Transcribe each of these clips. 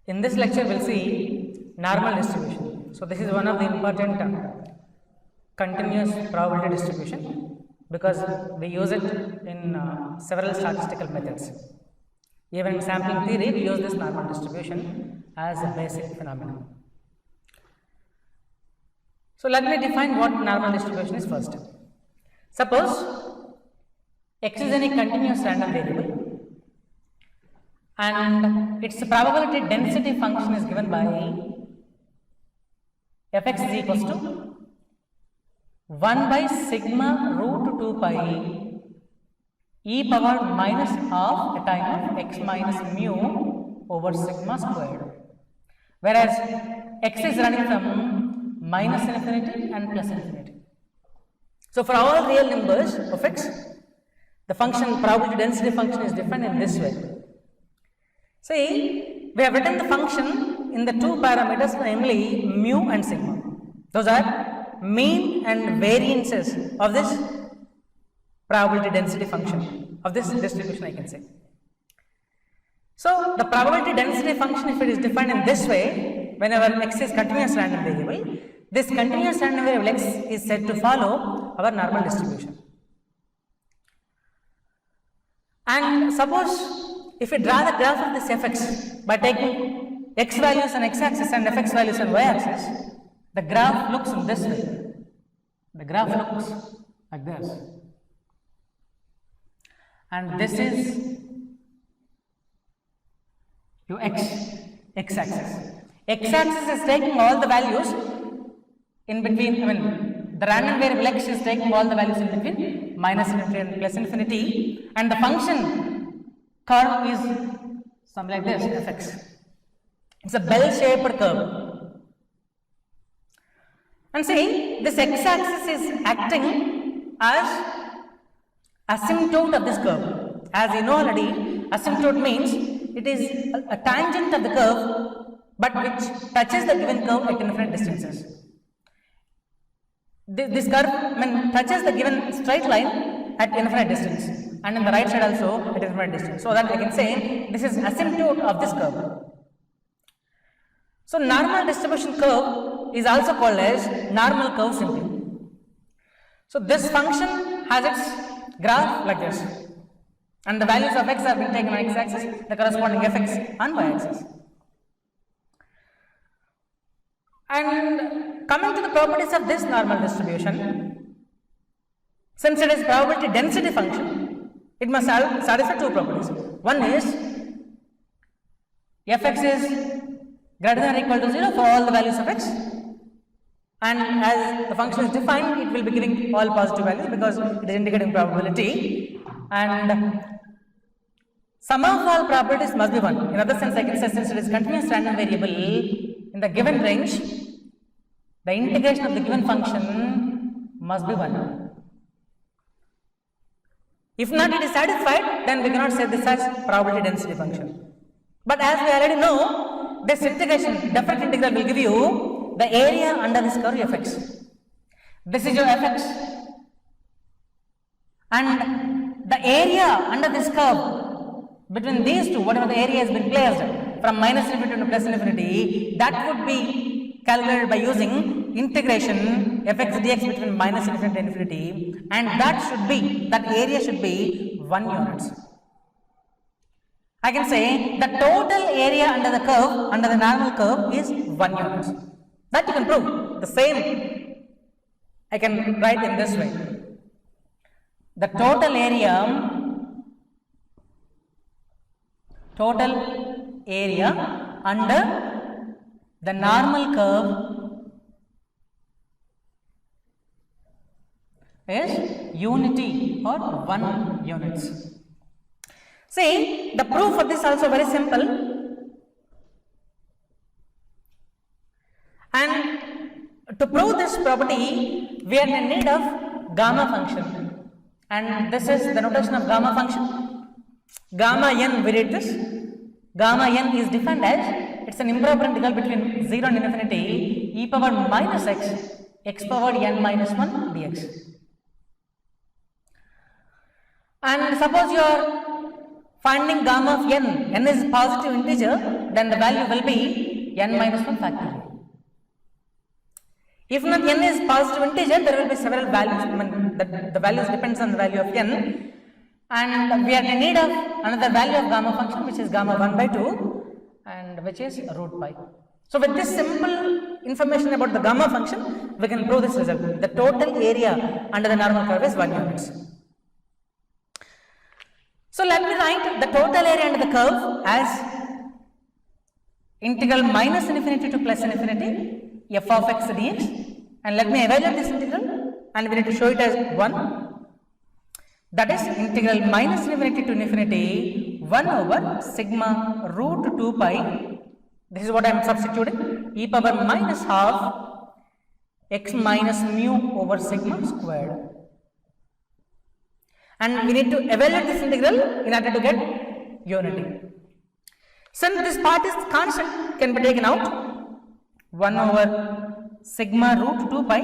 In this lecture, we'll see normal distribution. So this is one of the important continuous probability distribution because we use it in several statistical methods. Even in sampling theory, we use this normal distribution as a basic phenomenon. So let me define what normal distribution is first. Suppose x is any continuous random variable and its probability density function is given by fx is equals to 1 by sigma root 2 pi e power minus half a time of x minus mu over sigma squared, whereas x is running from minus infinity and plus infinity. So for all real numbers of x, the function probability density function is defined in this way. See, we have written the function in the two parameters, namely mu and sigma. Those are mean and variances of this probability density function of this distribution, I can say. So the probability density function, if it is defined in this way, whenever x is continuous random variable, this continuous random variable x is said to follow our normal distribution. And suppose if we draw the graph of this fx by taking x values on x-axis and fx values on y-axis, the graph looks in this way. The graph looks like this. And this is your x-axis. X-axis is taking all the values in between, the random variable x is taking all the values in between minus infinity and plus infinity, and the function curve is something like this, fx. It's a bell-shaped curve. And see, this x-axis is acting as asymptote of this curve. As you know already, asymptote means it is a tangent of the curve but which touches the given curve at infinite distances. This curve touches the given straight line at infinite distance, and in the right side also at infinite distance. So that I can say this is asymptote of this curve. So normal distribution curve is also called as normal curve simply. So this function has its graph like this, and the values of x have been taken on x-axis, the corresponding fx on y-axis. And coming to the properties of this normal distribution, since it is probability density function, it must satisfy two properties. One is fx is greater than or equal to 0 for all the values of x, and as the function is defined, it will be giving all positive values because it is indicating probability, and sum of all probabilities must be 1. In other sense, I can say since it is continuous random variable in the given range, the integration of the given function must be 1. If not, it is satisfied, then we cannot say this as probability density function. But as we already know, this integration, definite integral will give you the area under this curve fx. This is your fx, and the area under this curve between these two, whatever the area has been placed from minus infinity to plus infinity, that would be calculated by using integration fx dx between minus infinity and infinity, and that area should be 1 units. I can say the total area under the curve, under the normal curve, is 1 unit. That you can prove. The same I can write in this way. The total area under the normal curve is unity or 1 units. See, the proof for this is also very simple, and to prove this property we are in need of gamma function, and this is the notation of gamma function. Gamma n, we read this. Gamma n is defined as it's an improper integral between 0 and infinity e power minus x power n minus 1 dx. And suppose you are finding gamma of n is positive integer, then the value will be n minus 1 factorial. If not n is positive integer, there will be several values. I mean, the values depends on the value of n, and we are in need of another value of gamma function, which is gamma 1 by 2, and which is root pi. So with this simple information about the gamma function, we can prove this result. The total area under the normal curve is 1 unit. So let me write the total area under the curve as integral minus infinity to plus infinity f of x dx, and let me evaluate this integral, and we need to show it as 1. That is integral minus infinity to infinity 1 over sigma root 2 pi. This is what I am substituting, e power minus half x minus mu over sigma squared. And we need to evaluate this integral in order to get unity. Since this part is constant, can be taken out, 1 over sigma root 2 pi,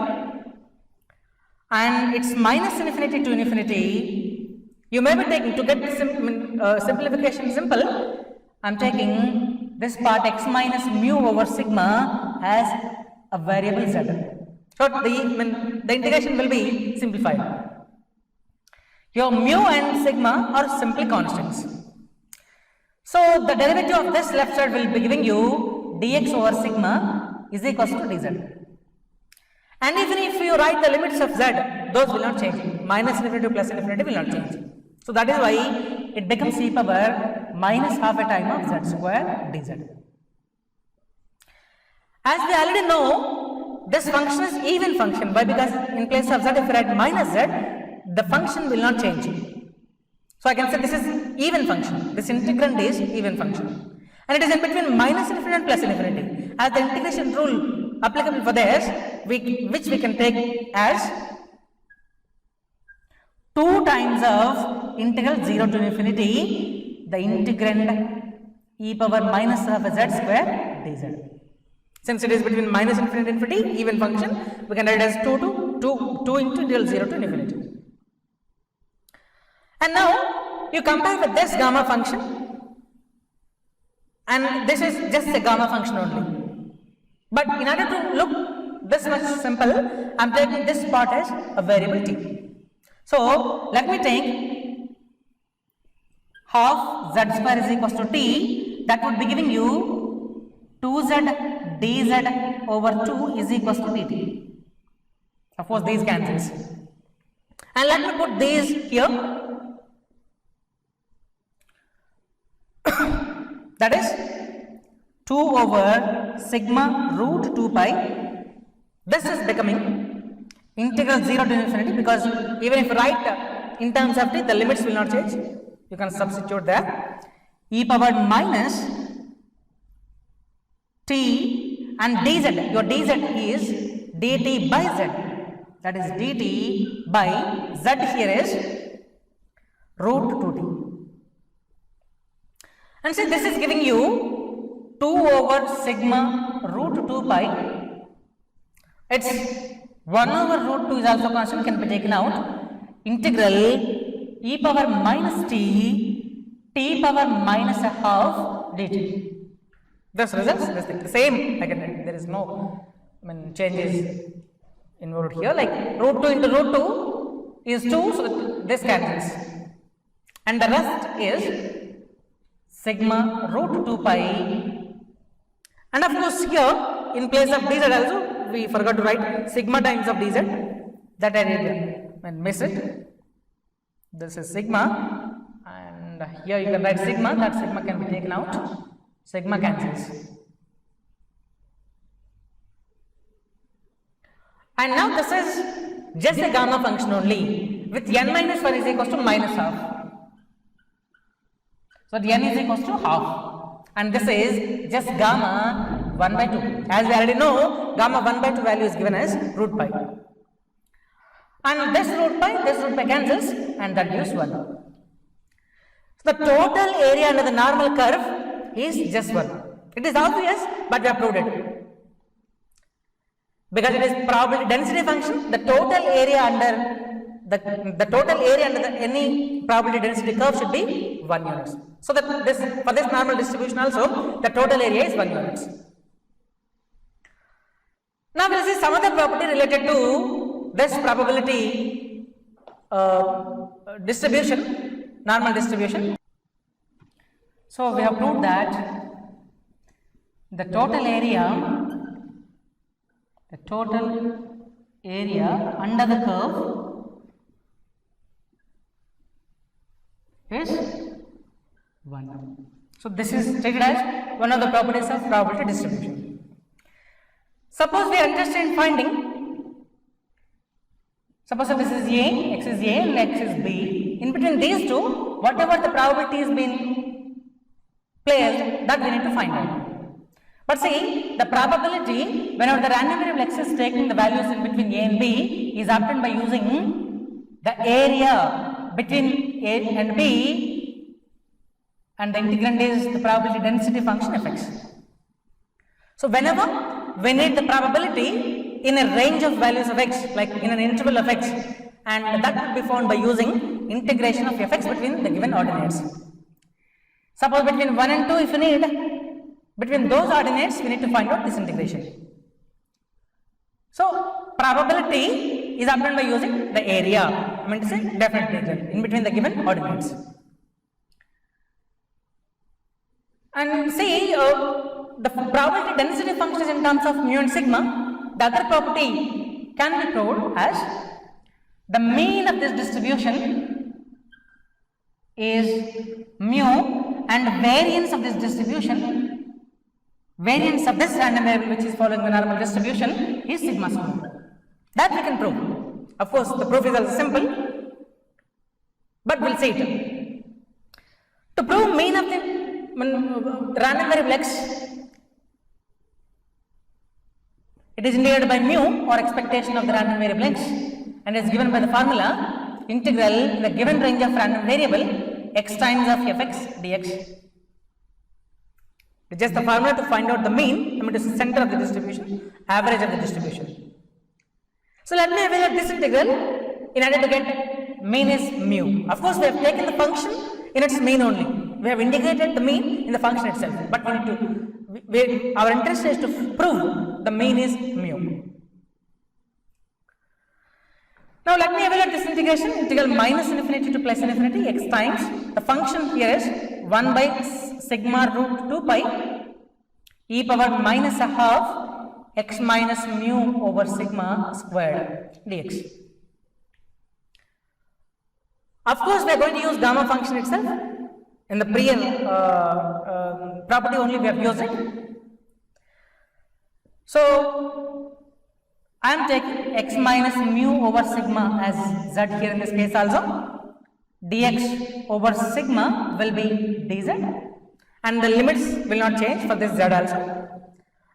and it's minus infinity to infinity. You may be taking, to get simplification simple, I am taking this part x minus mu over sigma as a variable z. So the integration will be simplified. Your mu and sigma are simply constants. So the derivative of this left side will be giving you dx over sigma is equals to dz. And even if you write the limits of z, those will not change. Minus infinity to plus infinity will not change. So that is why it becomes e power minus half a time of z square dz. As we already know, this function is even function. Why? Because in place of z, if you write minus z, the function will not change. So I can say this is even function. This integrand is even function, and it is in between minus infinity and plus infinity. As the integration rule applicable for this, which we can take as 2 times of integral 0 to infinity the integrand e power minus half z square dz. Since it is between minus infinity and infinity, even function, we can write it as 2 into integral 0 to infinity. And now you compare with this gamma function, and this is just a gamma function only. But in order to look this much simple, I am taking this part as a variable t. So let me take half z square is equals to t. That would be giving you 2z dz over 2 is equals to dt. Of course, these cancels. And let me put these here. That is 2 over sigma root 2 pi. This is becoming integral 0 to infinity, because even if you write in terms of t, the limits will not change. You can substitute there. E power minus t and dz. Your dz is dt by z. That is dt by z here is root 2t. And see, this is giving you 2 over sigma root 2 pi. It's 1 over root 2 is also constant, can be taken out. Integral e power minus t power minus a half dt. This results this thing. The same, there is no changes involved here. Like root 2 into root 2 is 2, so this cancels. And the rest is sigma root 2 pi. And of course here, in place of dz also, we forgot to write sigma times of dz. That I did and miss it. This is sigma, and here you can write sigma. That sigma can be taken out. Sigma cancels. And now this is just a gamma function only, with n minus 1 is equals to minus half. So the n is equals to half, and this is just gamma 1 by 2. As we already know, gamma 1 by 2 value is given as root pi. And this root pi cancels, and that gives 1. So the total area under the normal curve is just 1. It is obvious, but we have proved it. Because it is probability density function, the total area under the total area under any probability density curve should be 1 unit. So that for this normal distribution also, the total area is 1 unit. Now we will see some other property related to this probability distribution, normal distribution. So we have proved that the total area under the curve is 1. So this is stated as one of the properties of probability distribution. Suppose we are interested in finding, suppose this is A, X is A and X is B. In between these two, whatever the probability is being placed, that we need to find out. But see, the probability whenever the random variable X is taking the values in between A and B is obtained by using the area between A and B, and the integrand is the probability density function Fx. So whenever we need the probability in a range of values of x, like in an interval of x, and that will be found by using integration of Fx between the given ordinates. Suppose between 1 and 2, if you need, between those ordinates we need to find out this integration. So probability is obtained by using the area, I mean to say definite integral in between the given ordinates. And see, the probability density function is in terms of mu and sigma. The other property can be proved as the mean of this distribution is mu and variance of this distribution, variance of this random variable which is following the normal distribution is sigma square. That we can prove. Of course, the proof is also simple, but we'll see it. To prove mean of the random variable x, it is indicated by mu or expectation of the random variable x, and is given by the formula integral the given range of random variable x times of Fx dx. It's just the formula to find out the mean, I mean to the center of the distribution, average of the distribution. So let me evaluate this integral in order to get mean is mu. Of course, we have taken the function in its mean only. We have integrated the mean in the function itself, but we need to, our interest is to prove the mean is mu. Now let me evaluate this integration, integral minus infinity to plus infinity x times, the function here is 1 by sigma root 2 pi e power minus a half x minus mu over sigma squared dx. Of course, we are going to use gamma function itself. In the property only we have used it. So I am taking x minus mu over sigma as z here in this case also. Dx over sigma will be dz, and the limits will not change for this z also.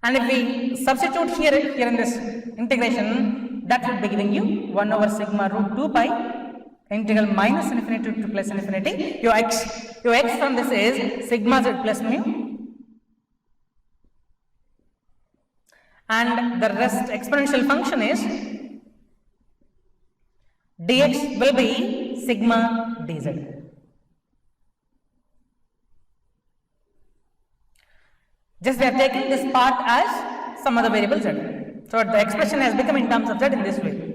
And if we substitute here in this integration, that will be giving you 1 over sigma root 2 pi integral minus infinity to plus infinity. Your x from this is sigma z plus mu, and the rest exponential function is dx will be sigma dz. Just we are taking this part as some other variable z. So the expression has become in terms of z in this way.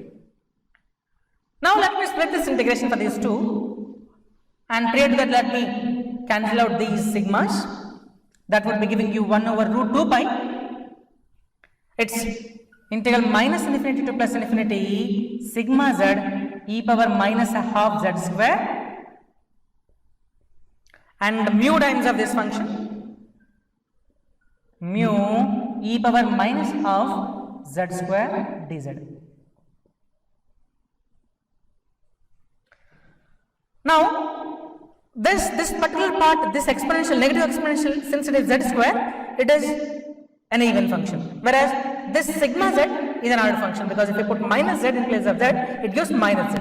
Now let me split this integration for these two, and prior to that let me cancel out these sigmas. That would be giving you 1 over root 2 pi. It's integral minus infinity to plus infinity sigma z e power minus a half z square, and mu times of this function mu e power minus half z square dz. Now, this particular part, this exponential, negative exponential, since it is z square, it is an even function. Whereas this sigma z is an odd function, because if you put minus z in place of z, it gives minus z.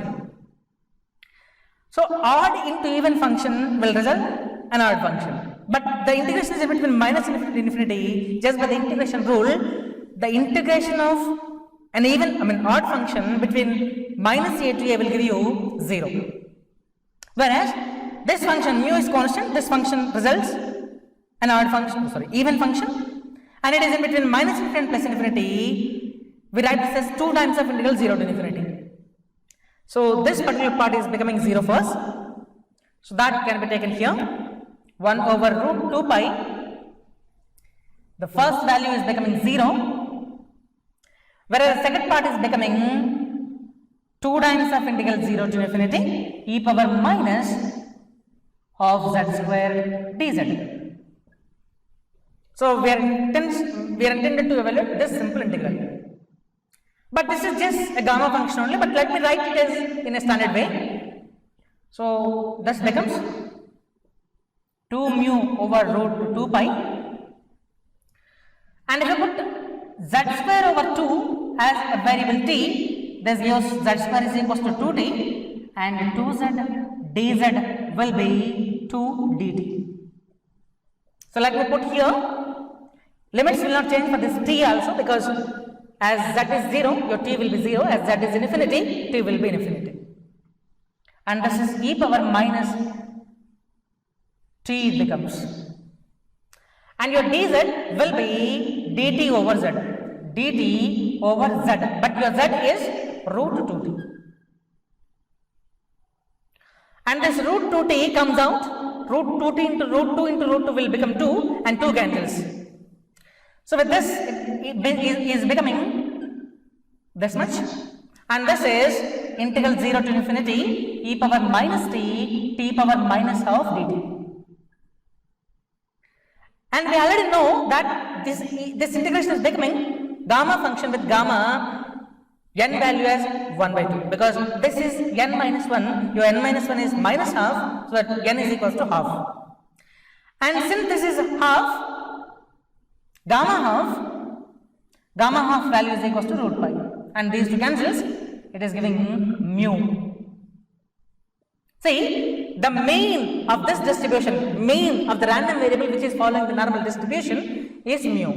So odd into even function will result an odd function. But the integration is between minus infinity to infinity. Just by the integration rule, the integration of an even, odd function between minus a to a will give you 0. Whereas this function mu is constant, this function results an odd function, sorry, even function, and it is in between minus infinity and plus infinity. We write this as 2 times of integral 0 to infinity. So this particular part is becoming 0 first. So that can be taken here. 1 over root 2 pi. The first value is becoming 0. Whereas the second part is becoming 2 times of integral 0 to infinity e power minus of z square dz. So we are intended to evaluate this simple integral. But this is just a gamma function only, but let me write it as in a standard way. So this becomes 2 mu over root 2 pi, and if you put z square over 2 as a variable t, this gives z square is equals to 2t, and 2z dz will be 2 dt. So let me put here, limits will not change for this t also, because as z is 0, your t will be 0, as z is infinity, t will be infinity. And this is e power minus t becomes. And your dz will be dt over z, dt over z, but your z is root 2t. And this root 2t comes out, root 2t into root 2 into root 2 will become 2, and 2 cancels. So with this, it is becoming this much, and this is integral 0 to infinity e power minus t power minus of dt. And we already know that this integration is becoming gamma function with gamma n value as 1 by 2, because this is n minus 1, your n minus 1 is minus half, so that n is equals to half. And since this is half, gamma half value is equals to root pi, and these two cancels, it is giving mu. See, the mean of this distribution, mean of the random variable which is following the normal distribution is mu,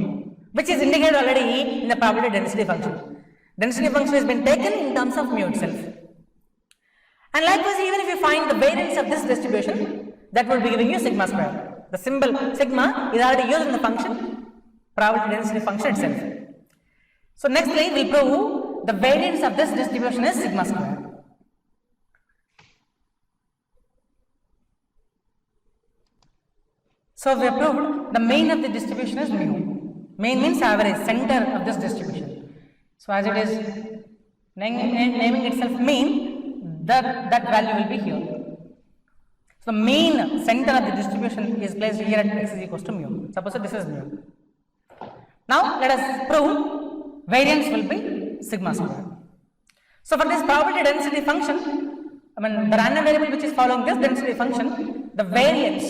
which is indicated already in the probability density function. Density function has been taken in terms of mu itself. And likewise, even if you find the variance of this distribution, that will be giving you sigma square. The symbol sigma is already used in the function, probability density function itself. So nextly, we will prove the variance of this distribution is sigma square. So we have proved the mean of the distribution is mu. Mean means average, center of this distribution. So as it is naming itself mean, that value will be here. So mean center of the distribution is placed here at x is equals to mu. Suppose that this is mu. Now let us prove variance will be sigma square. So for this probability density function, the random variable which is following this density function, the variance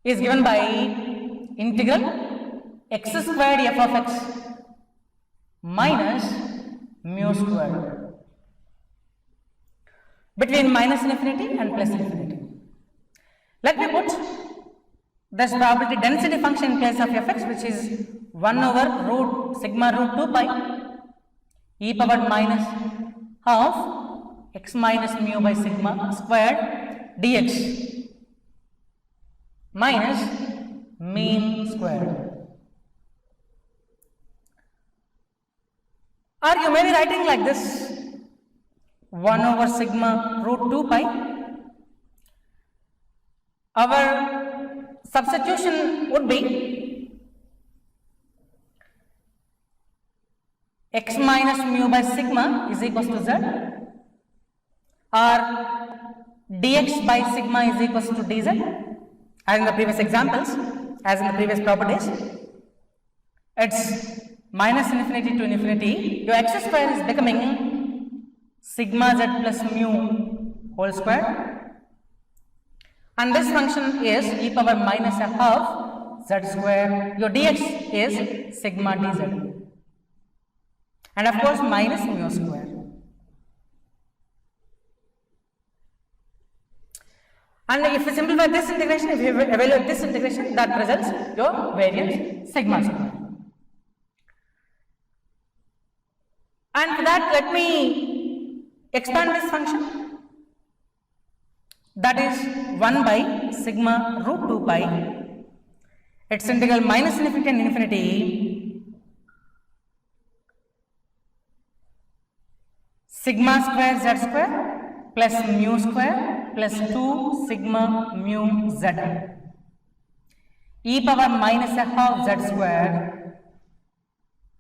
is given by integral x squared f of x minus mu squared between minus infinity and plus infinity. Let me put this probability density function in place of fx, which is 1 over root sigma root 2 pi e power minus half x minus mu by sigma squared dx minus mean squared. Or you may be writing like this, 1 over sigma root 2 pi. Our substitution would be x minus mu by sigma is equals to z, or dx by sigma is equals to dz. As in the previous examples, as in the previous properties, it's minus infinity to infinity. Your x square is becoming sigma z plus mu whole square, and this function is e power minus a half z square. Your dx is sigma dz, and of course minus mu square. And if you simplify this integration, if you evaluate this integration, that results your variance sigma square. for that, let me expand this function. That is 1 by sigma root 2 pi. Its integral minus infinity and infinity sigma square z square plus mu square plus 2 sigma mu z e power minus a half z square,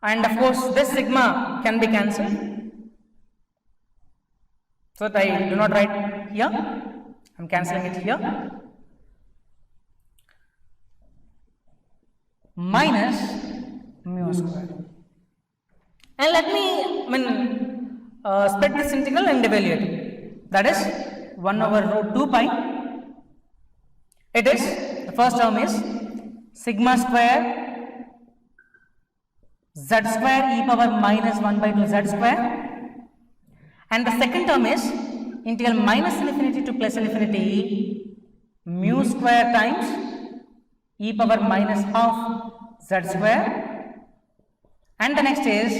and of course this sigma can be cancelled, so that I do not write here, I am cancelling it here, minus mu square. And let me split this integral and evaluate. That is 1 over root 2 pi. It is, the first term is sigma square z square e power minus 1 by 2 z square, and the second term is integral minus infinity to plus infinity mu square times e power minus half z square, and the next is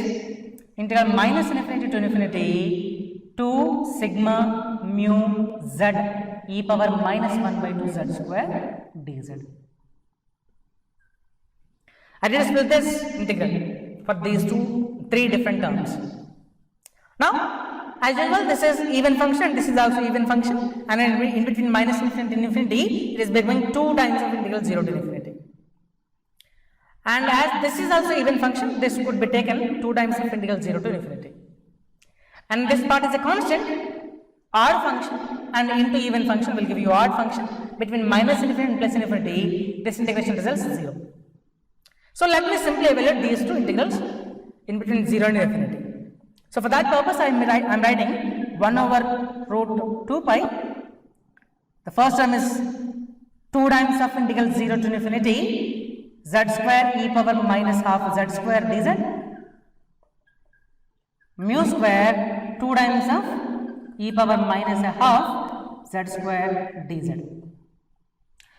integral minus infinity to infinity 2 sigma mu z e power minus 1 by 2 z square dz. I did split this integral for these three different terms. Now, as usual, this is even function, this is also even function, and in between minus infinity and infinity, it is becoming 2 times of integral 0 to infinity. And as this is also even function, this could be taken 2 times of integral 0 to infinity. And this part is a constant, odd function, and into even function will give you odd function. Between minus infinity and plus infinity, this integration results 0. So let me simply evaluate these two integrals in between 0 and infinity. So for that purpose, I am writing 1 over root 2 pi. The first term is 2 times of integral 0 to infinity z square e power minus half z square dz, mu square 2 times of e power minus a half z square dz.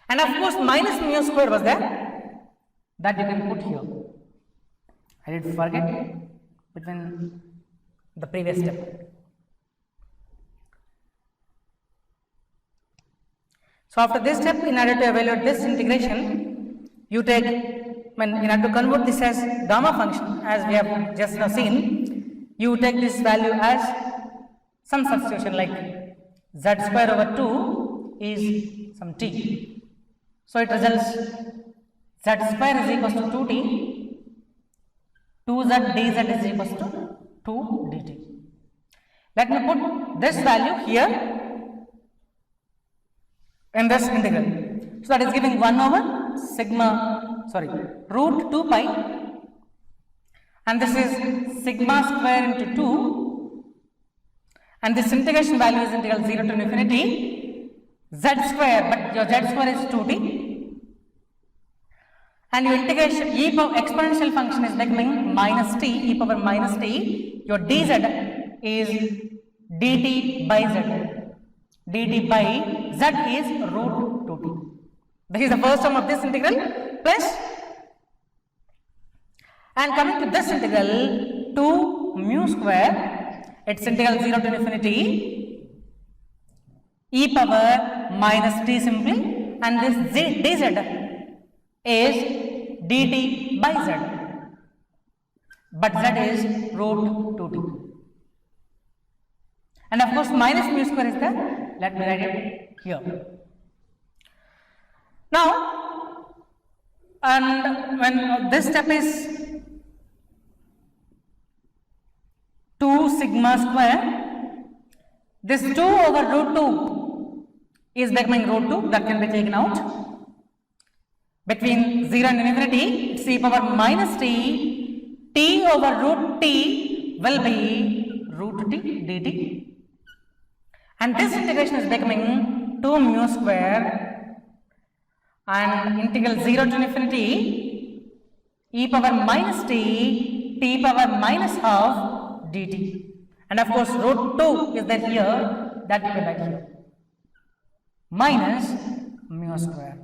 And of course, minus mu square was there, that you can put here. I did forget between the previous step. So after this step, in order to evaluate this integration, you take, in order to convert this as gamma function, as we have just now seen, you take this value as some substitution like z square over 2 is some t. So it results z square is equals to 2t, 2z dz is equals to 2 dt. Let me put this value here in this integral. So that is giving 1 over root 2 pi, and this is sigma square into 2, and this integration value is integral 0 to infinity z square, but your z square is 2t, and your integration e power exponential function is becoming minus t, e power minus t, your dz is dt by z, dt by z is root 2t. This is the first term of this integral, plus, and coming to this integral 2 mu square, its integral 0 to infinity e power minus t simply, and this dz is dt by z, but z is root 2t. And of course, minus mu square is there. Let me write it here. Now, and when this step is 2 sigma square, this 2 over root 2 is becoming root 2, that can be taken out. Between 0 and infinity, it's e power minus t, t over root t will be root t dt. And this integration is becoming 2 mu square and integral 0 to infinity e power minus t, t power minus half dt. And of course, root 2 is there here, that you can write here, minus mu square.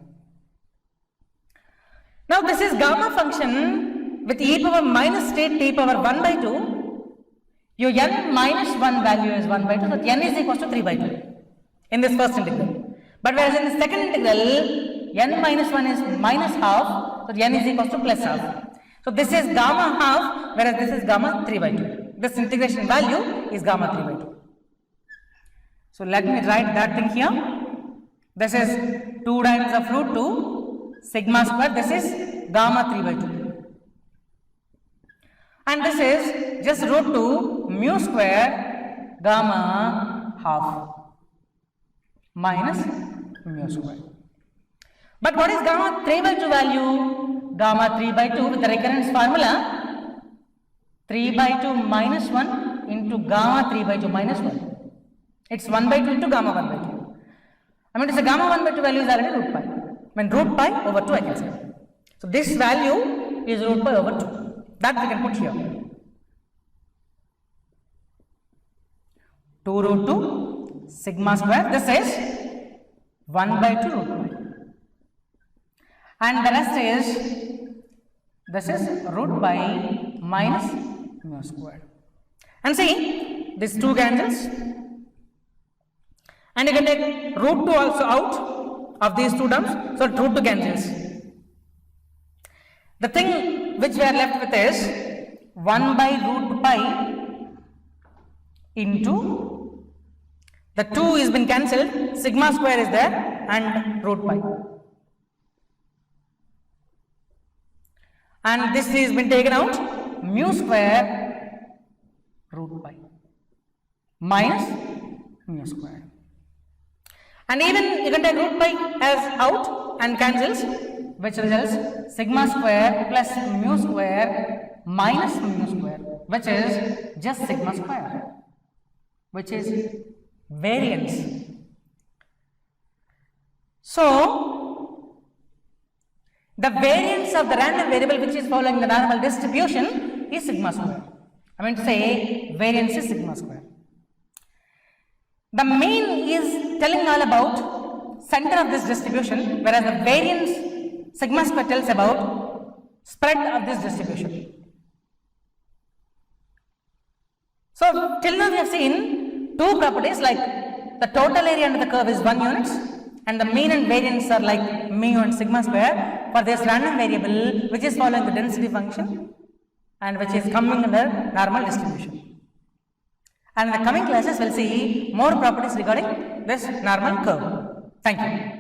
Now this is gamma function with e power minus t, t power 1 by 2. Your n minus 1 value is 1 by 2, so n is equals to 3 by 2 in this first integral. But whereas in the second integral, n minus 1 is minus half, so n is equals to plus half. So this is gamma half, whereas this is gamma 3 by 2. This integration value is gamma 3 by 2. So let me write that thing here. This is 2 times of root 2 sigma square. This is gamma 3 by 2. And this is just root 2 mu square gamma half minus mu square. But what is gamma 3 by 2 value? Gamma 3 by 2 with the recurrence formula 3 by 2 minus 1 into gamma 3 by 2 minus 1. It's 1 by 2 into gamma 1 by 2. I mean, it's a gamma 1 by 2 value is already root pi. I mean, root pi over 2 I can say. So this value is root pi over 2. That we can put here. 2 root 2 sigma square. This is 1 by 2 root pi. And the rest is, this is root pi minus mu square. And see, these two cancels. And you can take root 2 also out of these two terms. So root 2 cancels. The thing which we are left with is 1 by root pi into the 2 is been cancelled, sigma square is there and root pi. And this is been taken out, mu square root pi minus mu square. And even you can take root pi as out and cancels, which results sigma square plus mu square minus mu square, which is just sigma square, which is variance. So the variance of the random variable which is following the normal distribution is sigma square. I mean to say variance is sigma square. The mean is telling all about center of this distribution, whereas the variance sigma square tells about spread of this distribution. So till now we have seen two properties, like the total area under the curve is 1 units and the mean and variance are like mu and sigma square for this random variable which is following the density function and which is coming under normal distribution. And in the coming classes we will see more properties regarding this normal curve. Thank you.